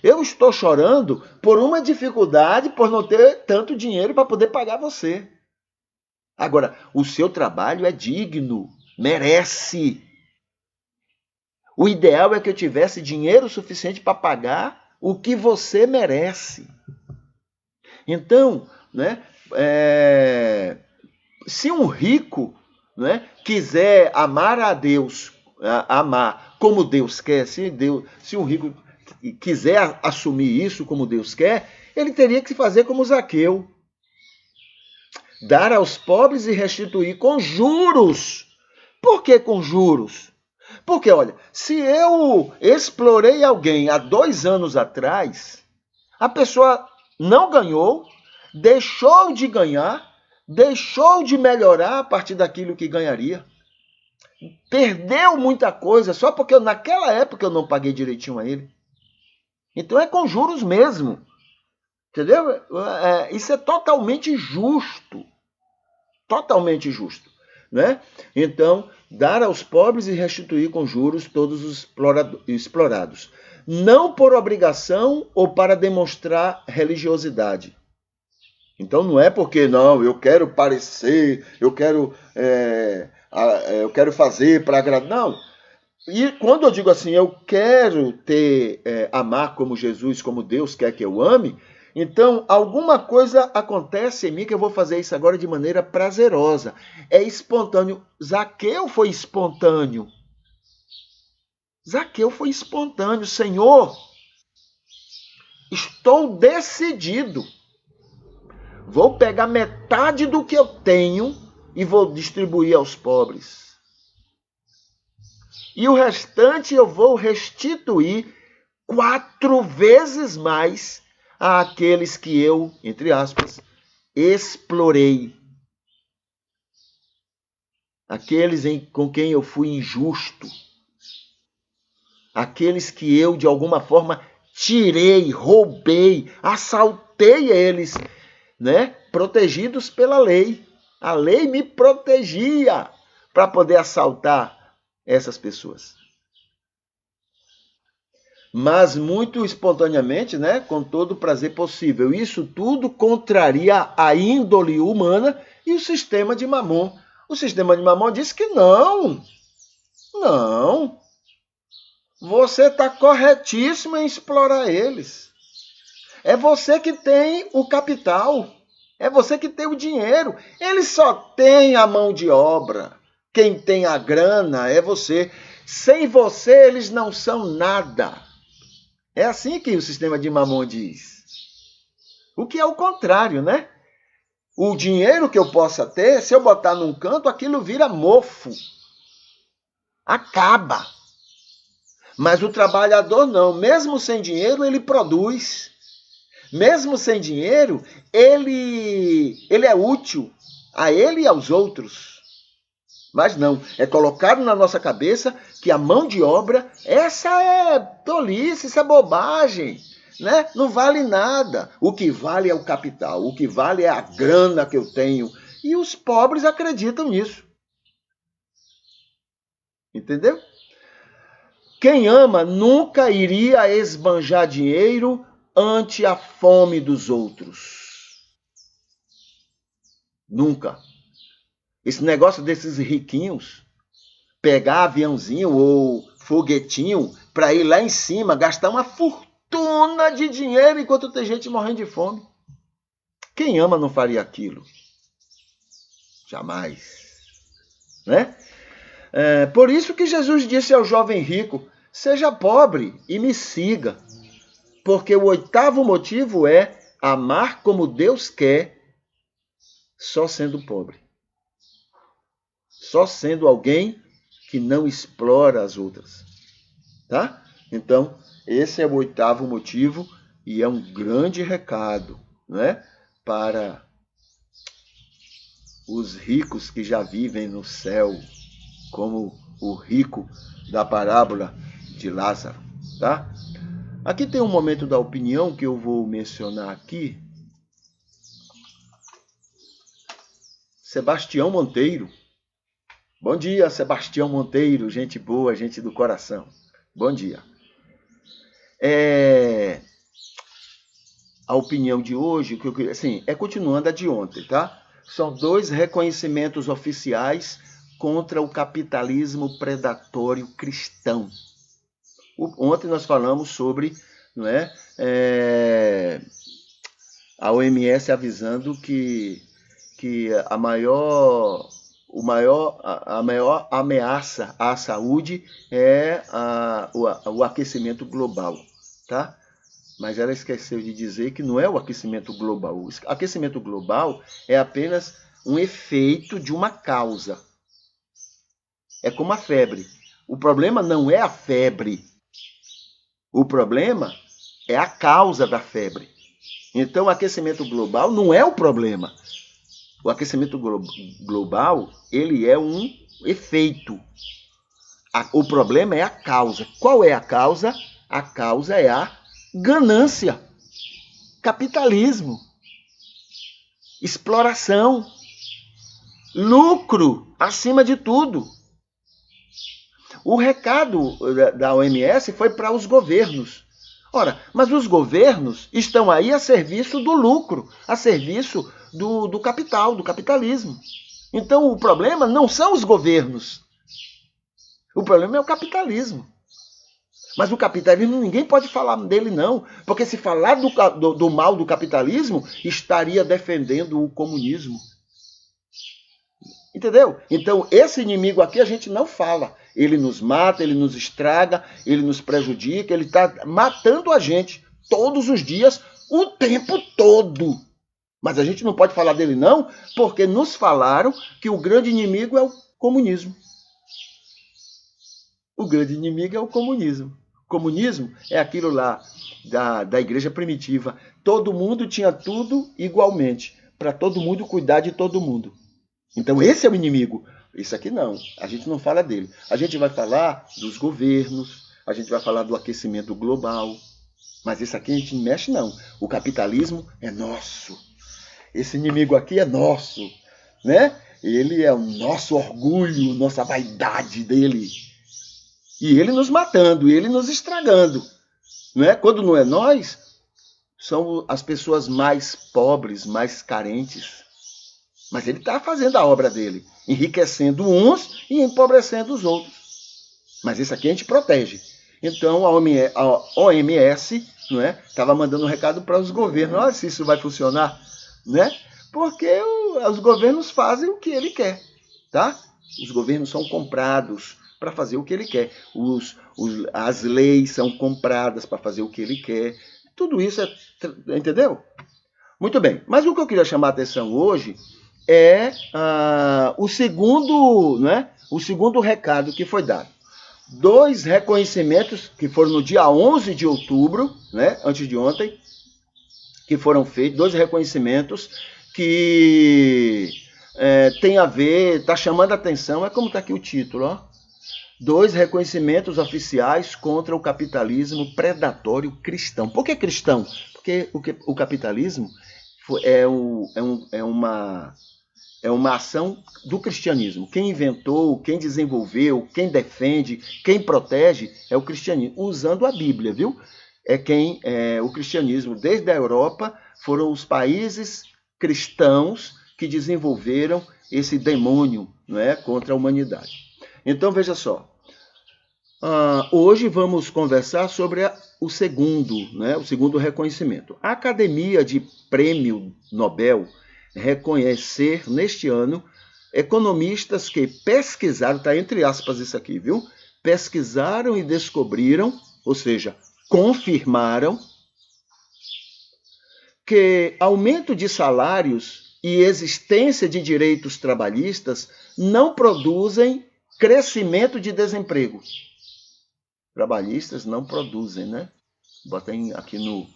Eu estou chorando por uma dificuldade, por não ter tanto dinheiro para poder pagar você. Agora, o seu trabalho é digno, merece. O ideal é que eu tivesse dinheiro suficiente para pagar o que você merece. Então, né, se um rico, né, quiser amar a Deus, amar como Deus quer, se um rico quiser assumir isso como Deus quer, ele teria que fazer como Zaqueu. Dar aos pobres e restituir com juros. Por que com juros? Porque, olha, se eu explorei alguém há 2 anos atrás, a pessoa não ganhou, deixou de ganhar, deixou de melhorar a partir daquilo que ganharia. Perdeu muita coisa só porque naquela época eu não paguei direitinho a ele. Então é com juros mesmo. Entendeu? Isso é totalmente justo. Totalmente justo. Né? Então, dar aos pobres e restituir com juros todos os explorados. Não por obrigação ou para demonstrar religiosidade. Então não é porque, não, eu quero parecer, eu quero fazer para agradar. Não. E quando eu digo assim, eu quero amar como Jesus, como Deus quer que eu ame, então alguma coisa acontece em mim que eu vou fazer isso agora de maneira prazerosa. É espontâneo. Zaqueu foi espontâneo. Zaqueu foi espontâneo. Senhor, estou decidido. Vou pegar metade do que eu tenho e vou distribuir aos pobres. e o restante eu vou restituir 4 vezes mais àqueles que eu, entre aspas, explorei. Aqueles com quem eu fui injusto. Aqueles que eu, de alguma forma, tirei, roubei, assaltei eles, né? Protegidos pela lei. A lei me protegia para poder assaltar essas pessoas. Mas muito espontaneamente, né? Com todo o prazer possível. Isso tudo contraria a índole humana e o sistema de Mamon. O sistema de Mamon diz que não. Não. Você está corretíssimo em explorar eles. É você que tem o capital. É você que tem o dinheiro. Eles só têm a mão de obra. Quem tem a grana é você. Sem você, eles não são nada. É assim que o sistema de Mamon diz. O que é o contrário, né? O dinheiro que eu possa ter, se eu botar num canto, aquilo vira mofo. Acaba. Mas o trabalhador não. Mesmo sem dinheiro, ele produz. Mesmo sem dinheiro, ele é útil a ele e aos outros. Mas não, é colocado na nossa cabeça que a mão de obra, essa é tolice, isso é bobagem, né? Não vale nada. O que vale é o capital, o que vale é a grana que eu tenho. E os pobres acreditam nisso. Entendeu? Quem ama nunca iria esbanjar dinheiro ante a fome dos outros. Nunca. Esse negócio desses riquinhos, pegar aviãozinho ou foguetinho para ir lá em cima, gastar uma fortuna de dinheiro enquanto tem gente morrendo de fome. Quem ama não faria aquilo. Jamais. Né? Por isso que Jesus disse ao jovem rico, seja pobre e me siga. Porque o 8º motivo é amar como Deus quer, só sendo pobre. Só sendo alguém que não explora as outras. Tá? Então, esse é o 8º motivo e é um grande recado, né? Para os ricos que já vivem no céu, como o rico da parábola de Lázaro. Tá? Aqui tem um momento da opinião que eu vou mencionar aqui. Sebastião Monteiro. Bom dia, Sebastião Monteiro, gente boa, gente do coração. Bom dia. A opinião de hoje, assim, é continuando a de ontem, tá? São 2 reconhecimentos oficiais contra o capitalismo predatório cristão. Ontem nós falamos sobre, não é, a OMS avisando que a maior ameaça à saúde é o aquecimento global, tá? Mas ela esqueceu de dizer que não é o aquecimento global. O aquecimento global é apenas um efeito de uma causa. É como a febre. O problema não é a febre. O problema é a causa da febre. Então, o aquecimento global não é o problema. O aquecimento global, ele é um efeito. O problema é a causa. Qual é a causa? A causa é a ganância, capitalismo, exploração, lucro acima de tudo. O recado da OMS foi para os governos. Ora, mas os governos estão aí a serviço do lucro, a serviço do capital, do capitalismo. Então, o problema não são os governos. O problema é o capitalismo. Mas o capitalismo, ninguém pode falar dele, não. Porque se falar do mal do capitalismo, estaria defendendo o comunismo. Entendeu? Então, esse inimigo aqui a gente não fala. Ele nos mata, ele nos estraga, ele nos prejudica, ele está matando a gente todos os dias, o tempo todo. Mas a gente não pode falar dele, não, porque nos falaram que o grande inimigo é o comunismo. O grande inimigo é o comunismo. O comunismo é aquilo lá da igreja primitiva. Todo mundo tinha tudo igualmente, para todo mundo cuidar de todo mundo. Então esse é o inimigo. Isso aqui não, a gente não fala dele. A gente vai falar dos governos, a gente vai falar do aquecimento global, mas esse aqui a gente não mexe não. O capitalismo é nosso. Esse inimigo aqui é nosso, né? Ele é o nosso orgulho, nossa vaidade dele. E ele nos matando, ele nos estragando. Não é? Quando não é nós, são as pessoas mais pobres, mais carentes. Mas ele está fazendo a obra dele, enriquecendo uns e empobrecendo os outros. Mas isso aqui a gente protege. Então a OMS estava mandando um recado para os governos. Olha se isso vai funcionar, né? Porque os governos fazem o que ele quer, tá? Os governos são comprados para fazer o que ele quer. As leis são compradas para fazer o que ele quer. Tudo isso entendeu? Muito bem. Mas o que eu queria chamar a atenção hoje é o segundo recado que foi dado. 2 reconhecimentos que foram no dia 11 de outubro, né, antes de ontem, que foram feitos, 2 reconhecimentos que tem a ver, está chamando a atenção, é como está aqui o título, ó. 2 reconhecimentos oficiais contra o capitalismo predatório cristão. Por que cristão? Porque o capitalismo é uma ação do cristianismo. Quem inventou, quem desenvolveu, quem defende, quem protege é o cristianismo, usando a Bíblia, viu? O cristianismo, desde a Europa, foram os países cristãos que desenvolveram esse demônio, não é, contra a humanidade. Então, veja só. Hoje vamos conversar sobre o segundo reconhecimento. A Academia de Prêmio Nobel reconhecer neste ano economistas que pesquisaram, está entre aspas isso aqui, viu? Pesquisaram e descobriram, ou seja, confirmaram que aumento de salários e existência de direitos trabalhistas não produzem crescimento de desemprego. Trabalhistas não produzem, né? Bota aqui no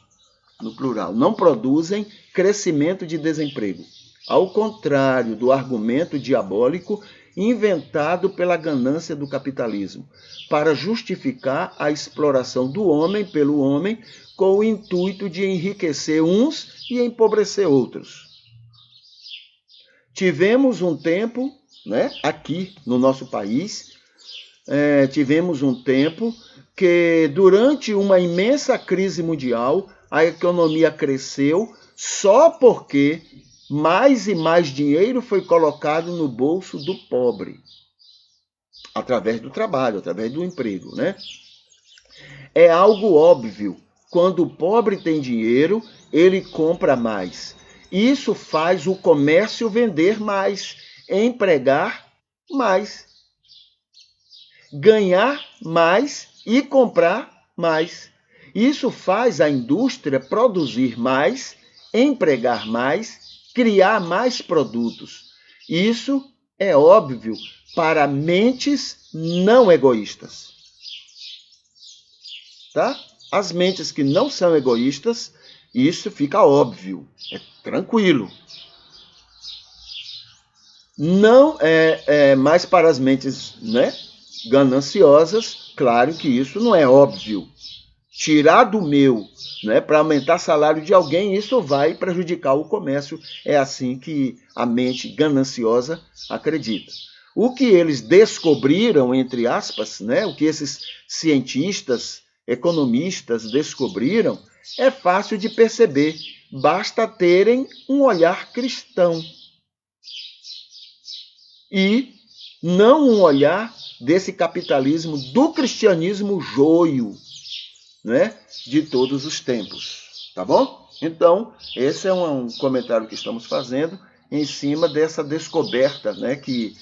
plural. Não produzem crescimento de desemprego. Ao contrário do argumento diabólico inventado pela ganância do capitalismo, para justificar a exploração do homem pelo homem com o intuito de enriquecer uns e empobrecer outros. Tivemos um tempo, né, aqui no nosso país, tivemos um tempo que, durante uma imensa crise mundial, a economia cresceu só porque mais e mais dinheiro foi colocado no bolso do pobre, através do trabalho, através do emprego, né? É algo óbvio. Quando o pobre tem dinheiro, ele compra mais. Isso faz o comércio vender mais, empregar mais, ganhar mais e comprar mais. Isso faz a indústria produzir mais, empregar mais, criar mais produtos. Isso é óbvio para mentes não egoístas. Tá? As mentes que não são egoístas, isso fica óbvio, é tranquilo. Não mais para as mentes, né, gananciosas, claro que isso não é óbvio. Tirar do meu, né, para aumentar o salário de alguém, isso vai prejudicar o comércio. É assim que a mente gananciosa acredita. O que eles descobriram, entre aspas, né, o que esses cientistas, economistas descobriram, é fácil de perceber. Basta terem um olhar cristão. E não um olhar desse capitalismo, do cristianismo joio, né, de todos os tempos, tá bom? Então, esse é um comentário que estamos fazendo em cima dessa descoberta, né, que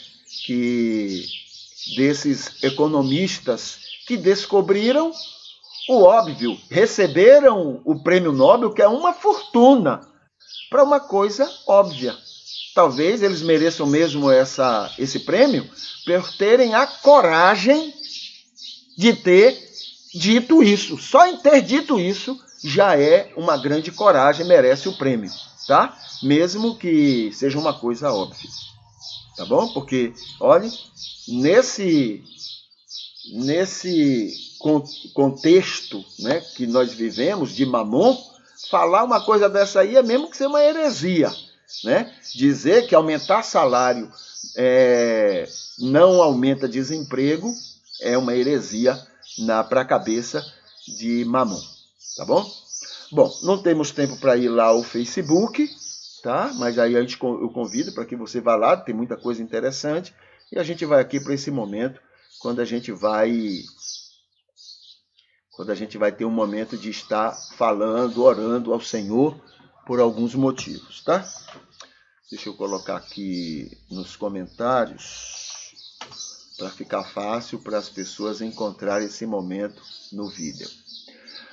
desses economistas que descobriram o óbvio, receberam o prêmio Nobel, que é uma fortuna, para uma coisa óbvia. Talvez eles mereçam mesmo esse prêmio por terem a coragem de ter dito isso. Só em ter dito isso já é uma grande coragem, merece o prêmio, tá? Mesmo que seja uma coisa óbvia, tá bom? Porque, olhe, nesse contexto, né, que nós vivemos de Mamon, falar uma coisa dessa aí é mesmo que ser uma heresia, né? Dizer que aumentar salário não aumenta desemprego é uma heresia para a cabeça de Mamon, tá bom? Bom, não temos tempo para ir lá ao Facebook, tá? Mas aí eu convido para que você vá lá, tem muita coisa interessante, e a gente vai aqui para esse momento, quando a gente vai ter um momento de estar falando, orando ao Senhor por alguns motivos, tá? Deixa eu colocar aqui nos comentários para ficar fácil para as pessoas encontrarem esse momento no vídeo.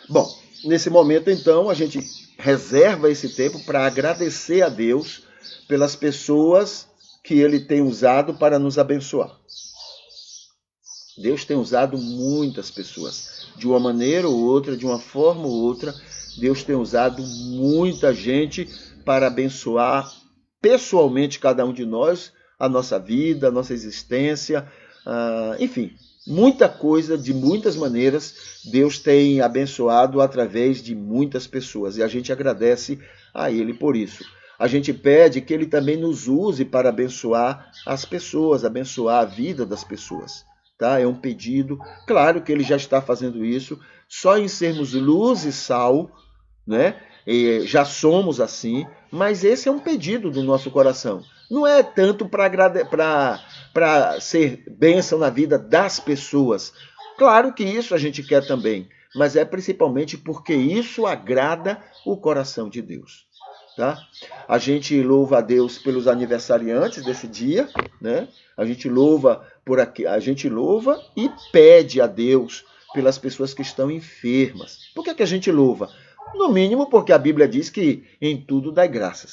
Bom, nesse momento então a gente reserva esse tempo para agradecer a Deus pelas pessoas que Ele tem usado para nos abençoar. Deus tem usado muitas pessoas, de uma maneira ou outra, de uma forma ou outra, Deus tem usado muita gente para abençoar pessoalmente cada um de nós, a nossa vida, a nossa existência, enfim, muita coisa, de muitas maneiras, Deus tem abençoado através de muitas pessoas e a gente agradece a Ele por isso. A gente pede que Ele também nos use para abençoar as pessoas, abençoar a vida das pessoas. Tá? É um pedido, claro que Ele já está fazendo isso, só em sermos luz e sal, né? E já somos assim, mas esse é um pedido do nosso coração. Não é tanto para ser bênção na vida das pessoas. Claro que isso a gente quer também, mas é principalmente porque isso agrada o coração de Deus. Tá? A gente louva a Deus pelos aniversariantes desse dia, né? A gente louva e pede a Deus pelas pessoas que estão enfermas. Por que a gente louva? No mínimo porque a Bíblia diz que em tudo dá graças,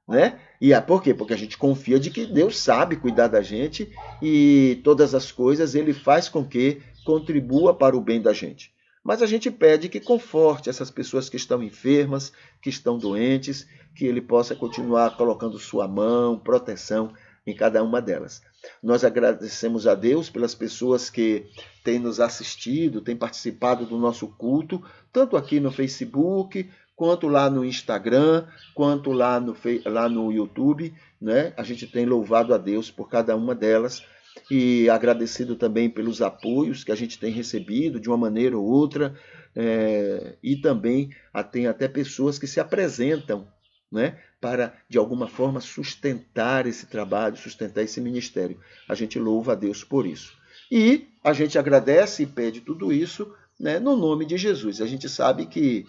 né? E por quê? Porque a gente confia de que Deus sabe cuidar da gente e todas as coisas Ele faz com que contribua para o bem da gente. Mas a gente pede que conforte essas pessoas que estão enfermas, que estão doentes, que Ele possa continuar colocando sua mão, proteção em cada uma delas. Nós agradecemos a Deus pelas pessoas que têm nos assistido, têm participado do nosso culto, tanto aqui no Facebook, quanto lá no Instagram, quanto lá no YouTube, né? A gente tem louvado a Deus por cada uma delas e agradecido também pelos apoios que a gente tem recebido de uma maneira ou outra, e também tem até pessoas que se apresentam, né, para, de alguma forma, sustentar esse trabalho, sustentar esse ministério. A gente louva a Deus por isso. E a gente agradece e pede tudo isso, né, no nome de Jesus. A gente sabe que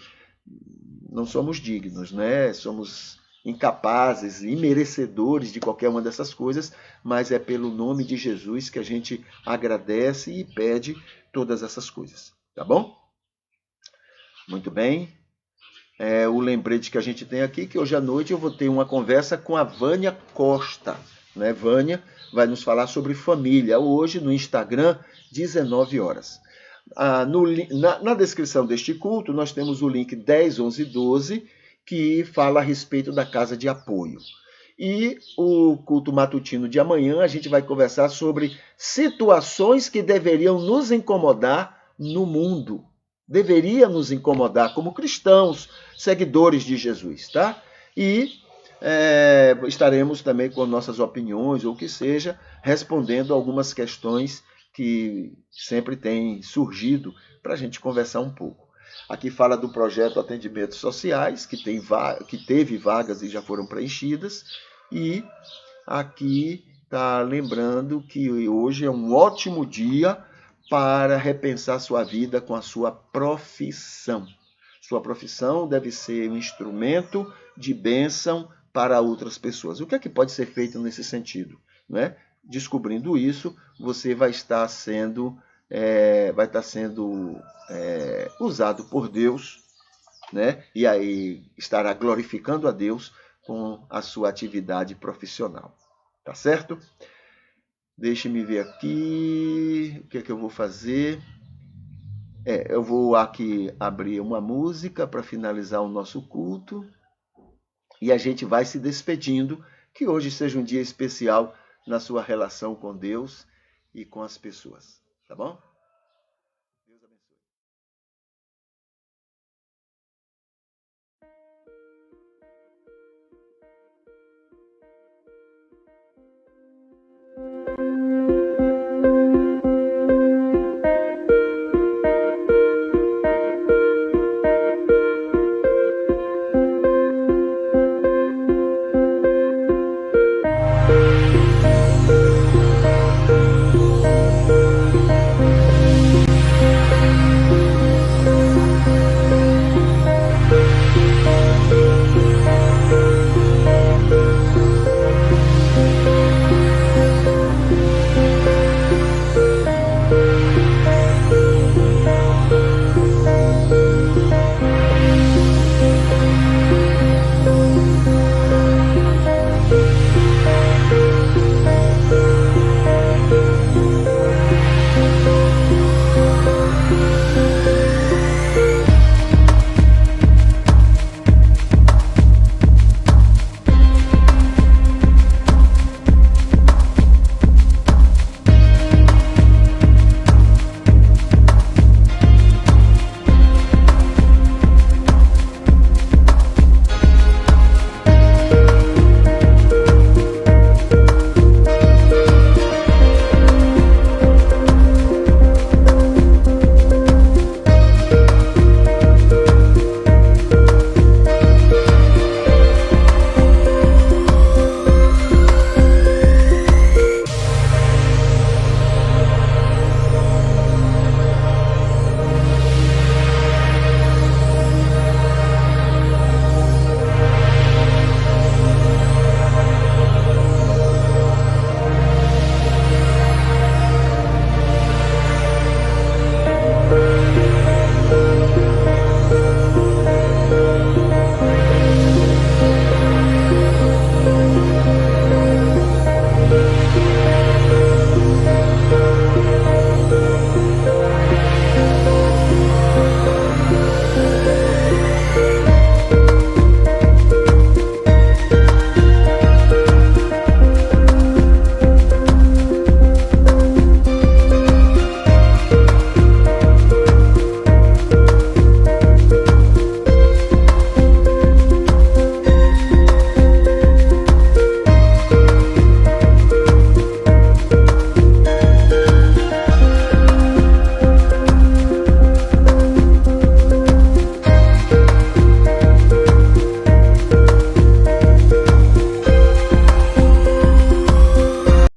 não somos dignos, né? Somos incapazes, imerecedores de qualquer uma dessas coisas, mas é pelo nome de Jesus que a gente agradece e pede todas essas coisas, tá bom? Muito bem. O lembrete que a gente tem aqui, que hoje à noite eu vou ter uma conversa com a Vânia Costa, né? Vânia vai nos falar sobre família, hoje no Instagram, 19 horas. Na descrição deste culto, nós temos o link 101112, que fala a respeito da casa de apoio. E o culto matutino de amanhã, a gente vai conversar sobre situações que deveriam nos incomodar no mundo. Deveria nos incomodar como cristãos, seguidores de Jesus, tá? E estaremos também com nossas opiniões, ou o que seja, respondendo algumas questões que sempre têm surgido para a gente conversar um pouco. Aqui fala do projeto Atendimentos Sociais, que teve vagas e já foram preenchidas. E aqui está lembrando que hoje é um ótimo dia para repensar sua vida com a sua profissão. Sua profissão deve ser um instrumento de bênção para outras pessoas. O que é que pode ser feito nesse sentido, né? Descobrindo isso, você vai estar sendo usado por Deus, né? E aí estará glorificando a Deus com a sua atividade profissional. Tá certo? Deixe-me ver aqui o que é que eu vou fazer. Eu vou aqui abrir uma música para finalizar o nosso culto e a gente vai se despedindo. Que hoje seja um dia especial na sua relação com Deus e com as pessoas, tá bom?